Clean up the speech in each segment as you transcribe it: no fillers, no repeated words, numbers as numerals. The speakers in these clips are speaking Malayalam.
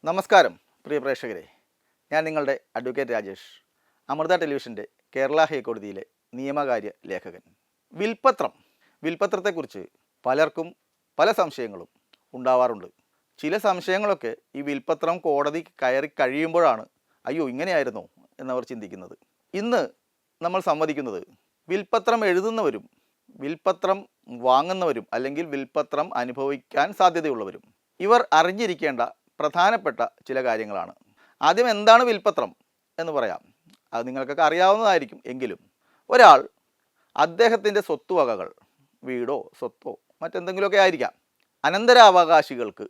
നമസ്കാരം പ്രിയ പ്രേക്ഷകരെ, ഞാൻ നിങ്ങളുടെ അഡ്വക്കേറ്റ് രാജേഷ്, അമൃത ടെലിവിഷൻ്റെ കേരള ഹൈക്കോടതിയിലെ നിയമകാര്യ ലേഖകൻ. വിൽപ്പത്രത്തെക്കുറിച്ച് പലർക്കും പല സംശയങ്ങളും ഉണ്ടാവാറുണ്ട്. ചില സംശയങ്ങളൊക്കെ ഈ വിൽപ്പത്രം കോടതി കയറി കഴിയുമ്പോഴാണ് അയ്യോ ഇങ്ങനെയായിരുന്നോ എന്നവർ ചിന്തിക്കുന്നത്. ഇന്ന് നമ്മൾ സംവദിക്കുന്നത് വിൽപ്പത്രം എഴുതുന്നവരും വിൽപ്പത്രം വാങ്ങുന്നവരും അല്ലെങ്കിൽ വിൽപ്പത്രം അനുഭവിക്കാൻ സാധ്യതയുള്ളവരും ഇവർ അറിഞ്ഞിരിക്കേണ്ട പ്രധാനപ്പെട്ട ചില കാര്യങ്ങളാണ്. ആദ്യം എന്താണ് വിൽപ്പത്രം എന്ന് പറയാം. അത് നിങ്ങൾക്കൊക്കെ അറിയാവുന്നതായിരിക്കും. എങ്കിലും ഒരാൾ അദ്ദേഹത്തിൻ്റെ സ്വത്തുവകകൾ, വീടോ സ്വത്തോ മറ്റെന്തെങ്കിലുമൊക്കെ ആയിരിക്കാം, അനന്തരാവകാശികൾക്ക്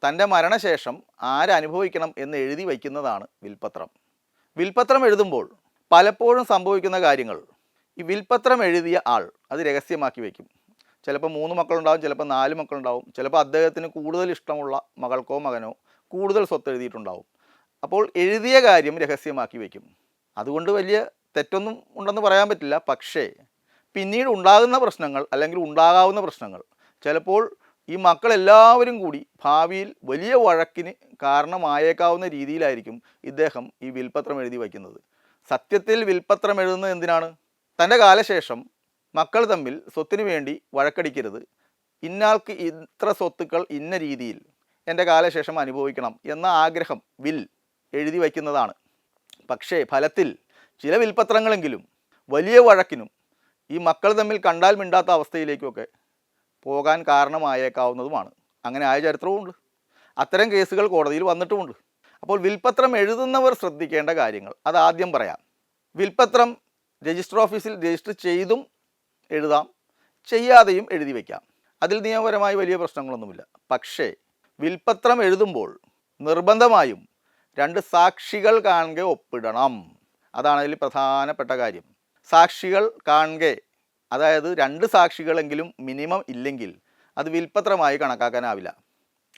തൻ്റെ മരണശേഷം ആരനുഭവിക്കണം എന്ന് എഴുതി വയ്ക്കുന്നതാണ് വിൽപ്പത്രം. വിൽപ്പത്രം എഴുതുമ്പോൾ പലപ്പോഴും സംഭവിക്കുന്ന കാര്യങ്ങൾ, ഈ വിൽപ്പത്രം എഴുതിയ ആൾ അത് രഹസ്യമാക്കി വയ്ക്കും. ചിലപ്പോൾ 3 മക്കളുണ്ടാവും, ചിലപ്പോൾ 4 മക്കളുണ്ടാവും, ചിലപ്പോൾ അദ്ദേഹത്തിന് കൂടുതൽ ഇഷ്ടമുള്ള മകൾക്കോ മകനോ കൂടുതൽ സ്വത്ത് എഴുതിയിട്ടുണ്ടാവും. അപ്പോൾ എഴുതിയ കാര്യം രഹസ്യമാക്കി വയ്ക്കും. അതുകൊണ്ട് വലിയ തെറ്റൊന്നും ഉണ്ടെന്ന് പറയാൻ പറ്റില്ല. പക്ഷേ പിന്നീട് ഉണ്ടാകുന്ന പ്രശ്നങ്ങൾ അല്ലെങ്കിൽ ഉണ്ടാകാവുന്ന പ്രശ്നങ്ങൾ ചിലപ്പോൾ ഈ മക്കളെല്ലാവരും കൂടി ഭാവിയിൽ വലിയ വഴക്കിന് കാരണമായേക്കാവുന്ന രീതിയിലായിരിക്കും ഇദ്ദേഹം ഈ വിൽപ്പത്രം എഴുതി വയ്ക്കുന്നത്. സത്യത്തിൽ വിൽപ്പത്രം എഴുതുന്നത് എന്തിനാണ്? തൻ്റെ കാലശേഷം മക്കൾ തമ്മിൽ സ്വത്തിന് വേണ്ടി വഴക്കടിക്കരുത്, ഇന്നാൾക്ക് ഇത്ര സ്വത്തുക്കൾ ഇന്ന രീതിയിൽ എൻ്റെ കാലശേഷം അനുഭവിക്കണം എന്ന ആഗ്രഹം എഴുതി വയ്ക്കുന്നതാണ്. പക്ഷേ ഫലത്തിൽ ചില വിൽപ്പത്രങ്ങളെങ്കിലും വലിയ വഴക്കിനും ഈ മക്കൾ തമ്മിൽ കണ്ടാൽ മിണ്ടാത്ത അവസ്ഥയിലേക്കൊക്കെ പോകാൻ കാരണമായേക്കാവുന്നതുമാണ്. അങ്ങനെ ആയ ചരിത്രവുമുണ്ട്. അത്തരം കേസുകൾ കോടതിയിൽ വന്നിട്ടുമുണ്ട്. അപ്പോൾ വിൽപ്പത്രം എഴുതുന്നവർ ശ്രദ്ധിക്കേണ്ട കാര്യങ്ങൾ അത് ആദ്യം പറയാം. വിൽപ്പത്രം രജിസ്റ്റർ ഓഫീസിൽ രജിസ്റ്റർ ചെയ്തും എഴുതാം, ചെയ്യാതെയും എഴുതി വയ്ക്കാം. അതിൽ നിയമപരമായി വലിയ പ്രശ്നങ്ങളൊന്നുമില്ല. പക്ഷേ വിൽപ്പത്രം എഴുതുമ്പോൾ നിർബന്ധമായും 2 സാക്ഷികൾ കാണുക ഒപ്പിടണം. അതാണ് അതിൽ പ്രധാനപ്പെട്ട കാര്യം. സാക്ഷികൾ കാണുക, അതായത് 2 സാക്ഷികളെങ്കിലും മിനിമം ഇല്ലെങ്കിൽ അത് വിൽപ്പത്രമായി കണക്കാക്കാനാവില്ല.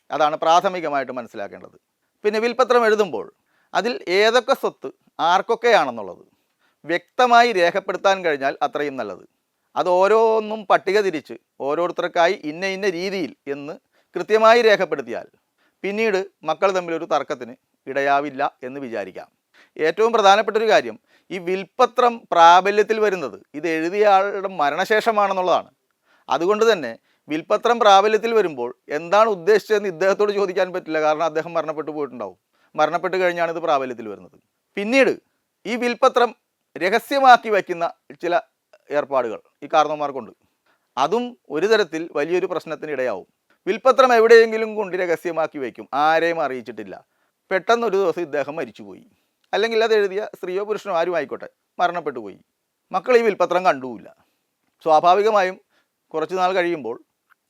അതാണ് പ്രാഥമികമായിട്ട് മനസ്സിലാക്കേണ്ടത്. പിന്നെ വിൽപ്പത്രം എഴുതുമ്പോൾ അതിൽ ഏതൊക്കെ സ്വത്ത് ആർക്കൊക്കെയാണെന്നുള്ളത് വ്യക്തമായി രേഖപ്പെടുത്താൻ കഴിഞ്ഞാൽ അത്രയും നല്ലത്. അത് ഓരോന്നും പട്ടിക തിരിച്ച് ഓരോരുത്തർക്കായി ഇന്ന രീതിയിൽ എന്ന് കൃത്യമായി രേഖപ്പെടുത്തിയാൽ പിന്നീട് മക്കൾ തമ്മിലൊരു തർക്കത്തിന് ഇടയാവില്ല എന്ന് വിചാരിക്കാം. ഏറ്റവും പ്രധാനപ്പെട്ട ഒരു കാര്യം, ഈ വിൽപ്പത്രം പ്രാബല്യത്തിൽ വരുന്നത് ഇത് എഴുതിയ ആളുടെ മരണശേഷമാണെന്നുള്ളതാണ്. അതുകൊണ്ട് തന്നെ വിൽപ്പത്രം പ്രാബല്യത്തിൽ വരുമ്പോൾ എന്താണ് ഉദ്ദേശിച്ചതെന്ന് ഇദ്ദേഹത്തോട് ചോദിക്കാൻ പറ്റില്ല. കാരണം അദ്ദേഹം മരണപ്പെട്ടു പോയിട്ടുണ്ടാവും. മരണപ്പെട്ട് കഴിഞ്ഞാണ് ഇത് പ്രാബല്യത്തിൽ വരുന്നത്. പിന്നീട് ഈ വിൽപ്പത്രം രഹസ്യമാക്കി വയ്ക്കുന്ന ചില ഏർപ്പാടുകൾ ഈ കാരണവന്മാർക്കുണ്ട്. അതും ഒരു തരത്തിൽ വലിയൊരു പ്രശ്നത്തിന് ഇടയാവും. വിൽപ്പത്രം എവിടെയെങ്കിലും കൊണ്ട് രഹസ്യമാക്കി വയ്ക്കും, ആരെയും അറിയിച്ചിട്ടില്ല. പെട്ടെന്നൊരു ദിവസം ഇദ്ദേഹം മരിച്ചുപോയി, അല്ലെങ്കിൽ അത് എഴുതിയ സ്ത്രീയോ പുരുഷനോ ആരും ആയിക്കോട്ടെ മരണപ്പെട്ടു പോയി. മക്കൾ ഈ വിൽപ്പത്രം കണ്ടുമില്ല. സ്വാഭാവികമായും കുറച്ച് നാൾ കഴിയുമ്പോൾ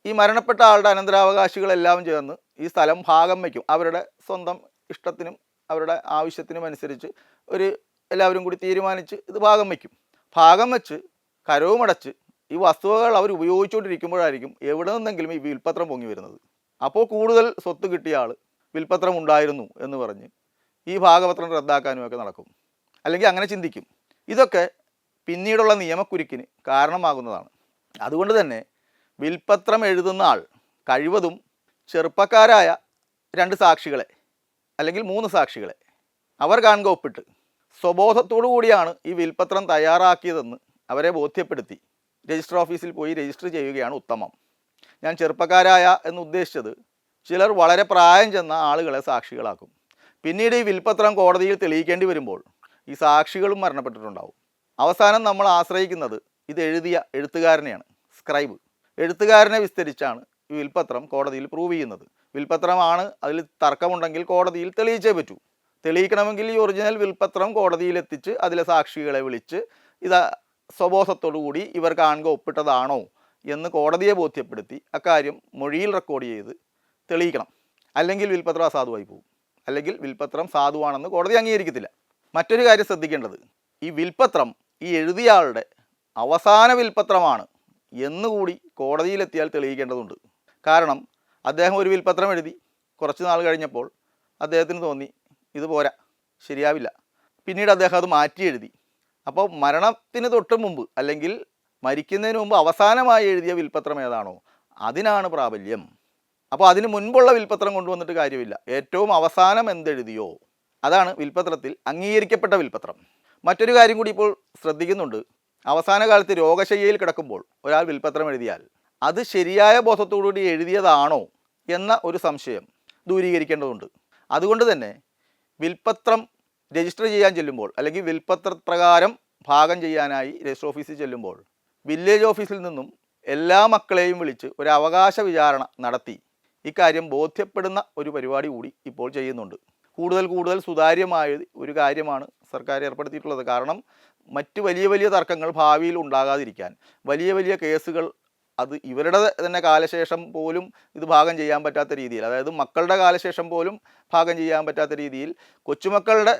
ഈ മരണപ്പെട്ട ആളുടെ അനന്തരാവകാശികളെല്ലാം ചേർന്ന് ഈ സ്ഥലം ഭാഗം വയ്ക്കും. അവരുടെ സ്വന്തം ഇഷ്ടത്തിനും അവരുടെ ആവശ്യത്തിനും അനുസരിച്ച് എല്ലാവരും കൂടി തീരുമാനിച്ച് ഇത് ഭാഗം വയ്ക്കും. ഭാഗം വെച്ച് കരവുമടച്ച് ഈ വസ്തുവകൾ അവർ ഉപയോഗിച്ചുകൊണ്ടിരിക്കുമ്പോഴായിരിക്കും എവിടെ നിന്നെങ്കിലും ഈ വിൽപ്പത്രം പൊങ്ങി വരുന്നത്. അപ്പോൾ കൂടുതൽ സ്വത്ത് കിട്ടിയ ആൾ വിൽപ്പത്രം ഉണ്ടായിരുന്നു എന്ന് പറഞ്ഞ് ഈ ഭാഗപത്രം റദ്ദാക്കാനുമൊക്കെ നടക്കും, അല്ലെങ്കിൽ അങ്ങനെ ചിന്തിക്കും. ഇതൊക്കെ പിന്നീടുള്ള നിയമക്കുരുക്കിന് കാരണമാകുന്നതാണ്. അതുകൊണ്ട് തന്നെ വിൽപ്പത്രം എഴുതുന്ന ആൾ കഴിവതും ചെറുപ്പക്കാരായ 2 സാക്ഷികളെ അല്ലെങ്കിൽ 3 സാക്ഷികളെ അവർ കാണുക ഒപ്പിട്ട് സ്വബോധത്തോടു കൂടിയാണ് ഈ വിൽപ്പത്രം തയ്യാറാക്കിയതെന്ന് അവരെ ബോധ്യപ്പെടുത്തി രജിസ്റ്റർ ഓഫീസിൽ പോയി രജിസ്റ്റർ ചെയ്യുകയാണ് ഉത്തമം. ഞാൻ ചെറുപ്പക്കാരായ എന്ന് ഉദ്ദേശിച്ചത് ചിലർ വളരെ പ്രായം ചെന്ന ആളുകളെ സാക്ഷികളാക്കും. പിന്നീട് ഈ വിൽപ്പത്രം കോടതിയിൽ തെളിയിക്കേണ്ടി വരുമ്പോൾ ഈ സാക്ഷികളും മരണപ്പെട്ടിട്ടുണ്ടാവും. അവസാനം നമ്മൾ ആശ്രയിക്കുന്നത് ഇത് എഴുതിയ എഴുത്തുകാരനെയാണ്, സ്ക്രൈബ്. എഴുത്തുകാരനെ വിസ്തരിച്ചാണ് ഈ വിൽപ്പത്രം കോടതിയിൽ പ്രൂവ് ചെയ്യുന്നത്. വിൽപ്പത്രമാണ്, അതിൽ തർക്കമുണ്ടെങ്കിൽ കോടതിയിൽ തെളിയിച്ചേ പറ്റൂ. തെളിയിക്കണമെങ്കിൽ ഈ ഒറിജിനൽ വിൽപ്പത്രം കോടതിയിലെത്തിച്ച് അതിലെ സാക്ഷികളെ വിളിച്ച് ഇത് സ്വബോധത്തോടു കൂടി ഇവർ കാണുക ഒപ്പിട്ടതാണോ എന്ന് കോടതിയെ ബോധ്യപ്പെടുത്തി അക്കാര്യം മൊഴിയിൽ റെക്കോർഡ് ചെയ്ത് തെളിയിക്കണം. അല്ലെങ്കിൽ വിൽപ്പത്രം അസാധുവായി പോകും, അല്ലെങ്കിൽ വിൽപ്പത്രം സാധുവാണെന്ന് കോടതി അംഗീകരിക്കത്തില്ല. മറ്റൊരു കാര്യം ശ്രദ്ധിക്കേണ്ടത്, ഈ വിൽപ്പത്രം ഈ എഴുതിയ ആളുടെ അവസാന വിൽപ്പത്രമാണ് എന്നുകൂടി കോടതിയിലെത്തിയാൽ തെളിയിക്കേണ്ടതുണ്ട്. കാരണം അദ്ദേഹം ഒരു വിൽപ്പത്രം എഴുതി കുറച്ച് നാൾ കഴിഞ്ഞപ്പോൾ അദ്ദേഹത്തിന് തോന്നി ഇത് പോരാ, ശരിയാവില്ല. പിന്നീട് അദ്ദേഹം അത് മാറ്റി എഴുതി. അപ്പോൾ മരണത്തിന് തൊട്ട് മുമ്പ് അല്ലെങ്കിൽ മരിക്കുന്നതിന് മുമ്പ് അവസാനമായി എഴുതിയ വിൽപ്പത്രം ഏതാണോ അതിനാണ് പ്രാബല്യം. അപ്പോൾ അതിന് മുൻപുള്ള വിൽപ്പത്രം കൊണ്ടുവന്നിട്ട് കാര്യമില്ല. ഏറ്റവും അവസാനം എന്തെഴുതിയോ അതാണ് വിൽപ്പത്രത്തിൽ അംഗീകരിക്കപ്പെട്ട വിൽപ്പത്രം. മറ്റൊരു കാര്യം കൂടി ഇപ്പോൾ ശ്രദ്ധിക്കുന്നുണ്ട്. അവസാന കാലത്ത് രോഗശയ്യയിൽ കിടക്കുമ്പോൾ ഒരാൾ വിൽപ്പത്രം എഴുതിയാൽ അത് ശരിയായ ബോധത്തോടുകൂടി എഴുതിയതാണോ എന്ന ഒരു സംശയം ദൂരീകരിക്കേണ്ടതുണ്ട്. അതുകൊണ്ട് തന്നെ വിൽപ്പത്രം രജിസ്റ്റർ ചെയ്യാൻ ചെല്ലുമ്പോൾ അല്ലെങ്കിൽ വിൽപ്പത്ര പ്രകാരം ഭാഗം ചെയ്യാനായി രജിസ്റ്റർ ഓഫീസിൽ ചെല്ലുമ്പോൾ വില്ലേജ് ഓഫീസിൽ നിന്നും എല്ലാ മക്കളെയും വിളിച്ച് ഒരു അവകാശ വിചാരണ നടത്തി ഇക്കാര്യം ബോധ്യപ്പെടുന്ന ഒരു പരിപാടി കൂടി ഇപ്പോൾ ചെയ്യുന്നുണ്ട്. കൂടുതൽ സുതാര്യമായ ഒരു കാര്യമാണ് സർക്കാർ ഏർപ്പെടുത്തിയിട്ടുള്ളത്. കാരണം മറ്റ് വലിയ വലിയ തർക്കങ്ങൾ ഭാവിയിൽ ഉണ്ടാകാതിരിക്കാൻ വലിയ കേസുകൾ അത് ഇവരുടെ തന്നെ കാലശേഷം പോലും ഇത് ഭാഗം ചെയ്യാൻ പറ്റാത്ത രീതിയിൽ, അതായത് മക്കളുടെ കാലശേഷം പോലും ഭാഗം ചെയ്യാൻ പറ്റാത്ത രീതിയിൽ കൊച്ചുമക്കളുടെ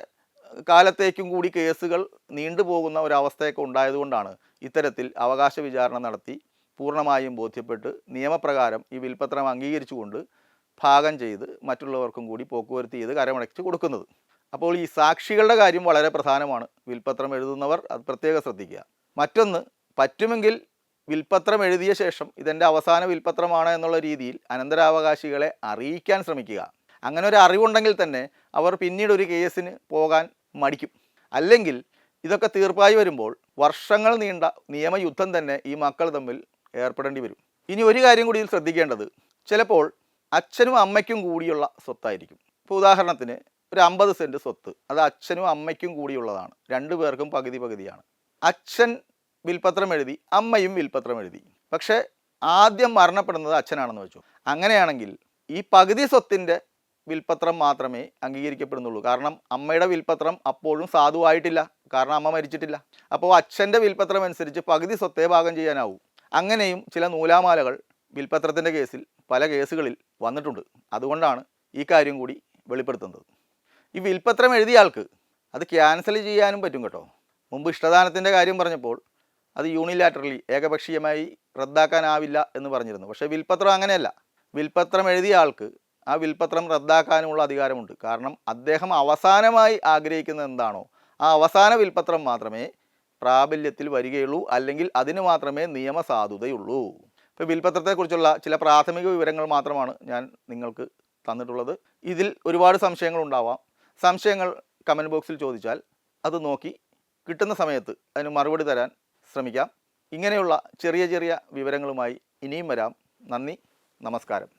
കാലത്തേക്കും കൂടി കേസുകൾ നീണ്ടുപോകുന്ന ഒരവസ്ഥയൊക്കെ ഉണ്ടായതുകൊണ്ടാണ് ഇത്തരത്തിൽ അവകാശ വിചാരണ നടത്തി പൂർണ്ണമായും ബോധ്യപ്പെട്ട് നിയമപ്രകാരം ഈ വിൽപ്പത്രം അംഗീകരിച്ചുകൊണ്ട് ഭാഗം ചെയ്ത് മറ്റുള്ളവർക്കും കൂടി പോക്കുവരത്ത് ചെയ്ത് കരമടച്ച് കൊടുക്കുന്നത്. അപ്പോൾ ഈ സാക്ഷികളുടെ കാര്യം വളരെ പ്രധാനമാണ്. വിൽപ്പത്രം എഴുതുന്നവർ അത് പ്രത്യേകം ശ്രദ്ധിക്കുക. മറ്റൊന്ന്, പറ്റുമെങ്കിൽ വിൽപ്പത്രം എഴുതിയ ശേഷം ഇതെൻ്റെ അവസാന വിൽപ്പത്രമാണ് എന്നുള്ള രീതിയിൽ അനന്തരാവകാശികളെ അറിയിക്കാൻ ശ്രമിക്കുക. അങ്ങനെ ഒരു അറിവുണ്ടെങ്കിൽ തന്നെ അവർ പിന്നീട് ഒരു കേസിന് പോകാൻ മടിക്കും. അല്ലെങ്കിൽ ഇതൊക്കെ തീർപ്പായി വരുമ്പോൾ വർഷങ്ങൾ നീണ്ട നിയമയുദ്ധം തന്നെ ഈ മക്കൾ തമ്മിൽ ഏർപ്പെടേണ്ടി വരും. ഇനി ഒരു കാര്യം കൂടി ഇതിൽ ശ്രദ്ധിക്കേണ്ടത്, ചിലപ്പോൾ അച്ഛനും അമ്മയ്ക്കും കൂടിയുള്ള സ്വത്തായിരിക്കും. ഇപ്പോൾ ഉദാഹരണത്തിന് ഒരു 50 സെൻറ്റ് സ്വത്ത്, അത് അച്ഛനും അമ്മയ്ക്കും കൂടിയുള്ളതാണ്. രണ്ടു പേർക്കും പകുതിയാണ്. അച്ഛൻ വിൽപ്പത്രം എഴുതി, അമ്മയും വിൽപ്പത്രം എഴുതി. പക്ഷേ ആദ്യം മരണപ്പെടുന്നത് അച്ഛനാണെന്ന് വെച്ചു. അങ്ങനെയാണെങ്കിൽ ഈ പകുതി സ്വത്തിൻ്റെ വിൽപ്പത്രം മാത്രമേ അംഗീകരിക്കപ്പെടുന്നുള്ളൂ. കാരണം അമ്മയുടെ വിൽപ്പത്രം അപ്പോഴും സാധുവായിട്ടില്ല, കാരണം അമ്മ മരിച്ചിട്ടില്ല. അപ്പോൾ അച്ഛൻ്റെ വിൽപ്പത്രം അനുസരിച്ച് പകുതി സ്വത്തേ ഭാഗം ചെയ്യാനാവൂ. അങ്ങനെയും ചില നൂലാമാലകൾ വിൽപ്പത്രത്തിൻ്റെ കേസിൽ പല കേസുകളിൽ വന്നിട്ടുണ്ട്. അതുകൊണ്ടാണ് ഈ കാര്യം കൂടി വെളിപ്പെടുത്തുന്നത്. ഈ വിൽപ്പത്രം എഴുതിയ ആൾക്ക് അത് ക്യാൻസൽ ചെയ്യാനും പറ്റും കേട്ടോ. മുമ്പ് ഇഷ്ടദാനത്തിൻ്റെ കാര്യം പറഞ്ഞപ്പോൾ അത് യൂണിലാറ്ററലി ഏകപക്ഷീയമായി റദ്ദാക്കാനാവില്ല എന്ന് പറഞ്ഞിരുന്നു. പക്ഷേ വിൽപ്പത്രം അങ്ങനെയല്ല. വിൽപ്പത്രം എഴുതിയ ആൾക്ക് ആ വിൽപ്പത്രം റദ്ദാക്കാനുമുള്ള അധികാരമുണ്ട്. കാരണം അദ്ദേഹം അവസാനമായി ആഗ്രഹിക്കുന്നത് എന്താണോ ആ അവസാന വിൽപ്പത്രം മാത്രമേ പ്രാബല്യത്തിൽ വരികയുള്ളൂ, അല്ലെങ്കിൽ അതിന് മാത്രമേ നിയമസാധുതയുള്ളൂ. ഇപ്പോൾ വിൽപ്പത്രത്തെക്കുറിച്ചുള്ള ചില പ്രാഥമിക വിവരങ്ങൾ മാത്രമാണ് ഞാൻ നിങ്ങൾക്ക് തന്നിട്ടുള്ളത്. ഇതിൽ ഒരുപാട് സംശയങ്ങളുണ്ടാവാം. സംശയങ്ങൾ കമൻറ്റ് ബോക്സിൽ ചോദിച്ചാൽ അത് നോക്കി കിട്ടുന്ന സമയത്ത് അതിന് മറുപടി തരാൻ ശ്രമിക്കാം. ഇങ്ങനെയുള്ള ചെറിയ വിവരങ്ങളുമായി ഇനിയും വരാം. നന്ദി, നമസ്കാരം.